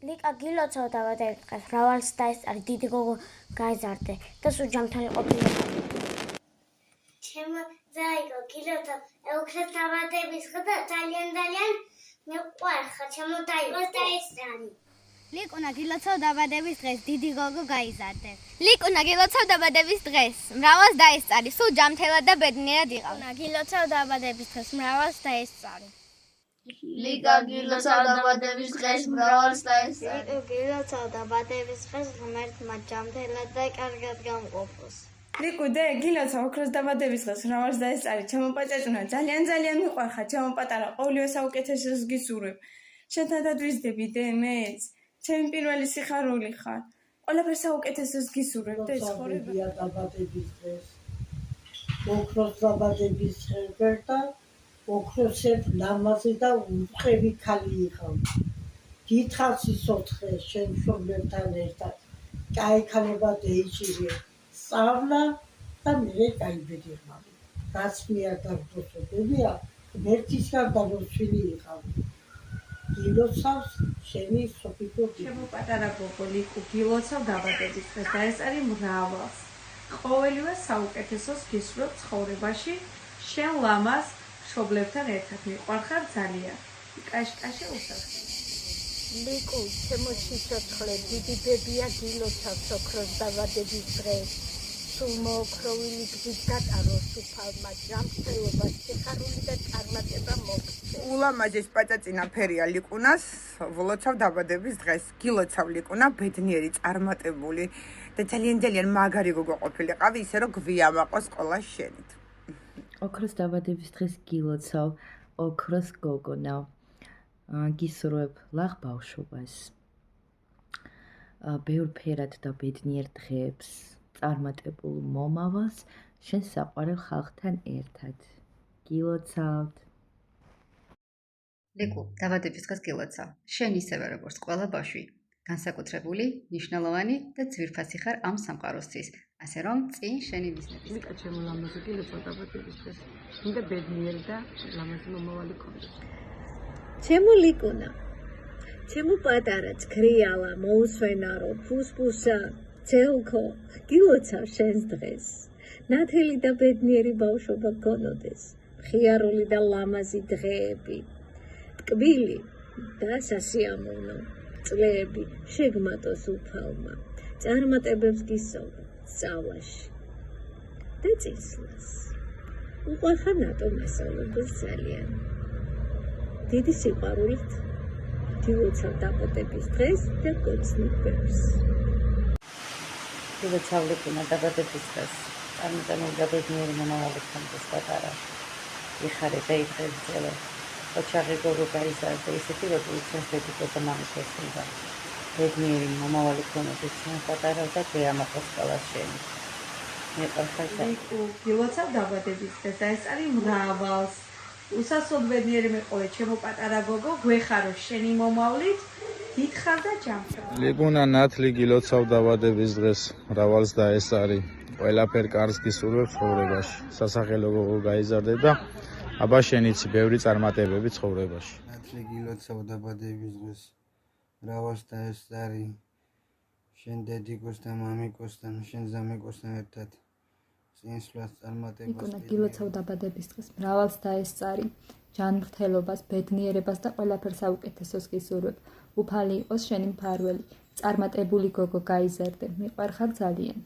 ლიკა გილოცავ დაბადების დღეს მრავალს დაესწარი დიდი გოგო გაიზარდე და სუჯამთელი ყოფილა. ჩემო ზაიგო გილოცავ ეუქრეს დაბადების დღე და ძალიან მეყვარხარ ჩემო დაიყოს დაესწარი. ლიკუნა გილოცავ დაბადების დღეს დიდი გოგო გაიზარდე. ლიკუნა გილოცავ დაბადების დღეს მრავალს დაესწარი სუჯამთელად და ბედნიერად იყავ. გილოცავ დაბადების დღეს მრავალს დაესწარი. ლიკა გილოცავ დაბადების დღეს მრავალს დაესწარი. გილოცავ დაბადების დღეს ღმერთმა ჯამთელად და კარგად გამყოფოს. ლიკუ დე გილოცავ ოქროს დაბადების დღეს მრავალს დაესწარი. ჩემო პაწეწუნა ძალიან მიყვარხარ ჩემო პატარა ყოველივე საუკეთესოს გისურვებ. შენთან დადვიზდები დე მეც ჩემი პირველი სიხარული ხარ. ყველაფერს საუკეთესოს გისურვებ და ცხოვრება დაბადების დღეს. ოქროს დაბადების დღეს და ოქროსებ ლამაზი და უყევი ქალი იყავ. გითხარ სიცოცხლე შენ მშობლებთან ერთად. კაი ქალება დაიჭირე. სწავლა და მე გაიბედი ხარ. რაც მე არ დაგდოსებია, ერთის გარდა როცილი იყავ. გილოცავს შენი სოფიკო ჩემო პატარა გოგო ლიკუ გილოცავ დაბადების დღეს დაესწარი მრავალს. ყოველივე საუკეთესოს გისურვებ ცხოვრებაში. შენ ლამაზ მშობლებთან ერთად მიყვარხარ ძალიან. კაშკაშა უსახე. ლიკუ ჩემო სიცოცხლე დიდი ბებია გილოცავს ოქროს დაბადების დღეს. სულ მოოქროვილი გზით გატაროს უფალმა ჯამთელობა სიხარული და წარმატება მოგცე. ულამაზეს პაწაწინა ფერია ლიკუნას ვლოცავ დაბადების დღეს. გილოცავ ლიკუნა ბედნიერი წარმატებული და ძალიან მაგარი გოგო ყოფილიყავი ისე რომ გვიამაყოს ყოლა შენით. ოქროს დაბადების დღეს გილოცავ ოქროს გოგონა. გისურვებ ლაღ ბავშვობას. ბევრ ფერად და ბედნიერ დღეებს. წარმატებულ მომავალს შენ საყვარელ ხალხთან ერთად. გილოცავთ. ლიკუ, დაბადების დღეს გილოცავ. შენ ისევე როგორც ყველა ბავშვი, განსაკუთრებული, მნიშვნელოვანი და ძვირფასი ხარ ამ სამყაროსთვის, ასე რომ წინ შენი მიზნები. ლიკა ჩემო ლამაზი გილოცავ დაბადების დღეს. მინდა ბედნიერი და ლამაზი მომავალი გქონდეს. ჩემო ლიკუნა, ჩემო პატარა ცქრიალა, მოუსვენარო, ფუსფუსა, ცელქო, გილოცავ შენს დღეს. ნათელი და ბედნიერი ბავშვობა გქონოდეს. მხიარული და ლამაზი დღეები. ტკბილი და სასიამოვნო წლები შეგმატოს უფალმა. წარმატებებს გისურვებ სწავლაში და წინსვლას. უყვარხარ ნატო მასწავლებლებს ძალიან. დიდი სიყვარულით გილოცავ დაბადების დღეს და გოცნით ბევრს. გილოცავ ლიკუნა დაბადების დღეს. წარმატებული და ბედნიერი მომავალი გქონდეს პატარა. იხარე და იღებძელე. ოჩაღი გოგო გაიზარდე ისეთი როგორც დედიკო და მამის ესება. ბედნიერი მომავალი გქონდეს ჩემო პატარა და გეამაყოს ყოლა შენი. მიყვარხარ ლიკუ გილოცავ დაბადების დღეს დაესწარი მრავალს. უსასოდ ბედნიერი მეყოლე ჩემო პატარა გოგო გვეხარო შენი მომავლით. დიდხარ და ჯამთელ. ლიკუნა ნათლი გილოცავ დაბადების დღეს მრავალს დაესწარი. ყველაფერ კარგს გისურვებ ცხოვრებაში. სასახელო გოგო გაიზარდე და აბა შენიცი ბევრი წარმატებები ცხოვრებაში. ნათლი გილოცავ დაბადების დღეს მრავალს დაესწარი. შენ დედიკოსთან, მამიკოსთან, შენ ზამიკოსთან ერთად წინსვლას წარმატებას. ლიკუნა გილოცავ დაბადების დღეს მრავალს დაესწარი. ჯანმრთელობას, ბედნიერებას და ყველაფერ საუკეთესოს გისურვებ. უფალი იყოს შენი მფარველი. წარმატებული გოგო გაიზარდე. მიყვარხარ ძალიან.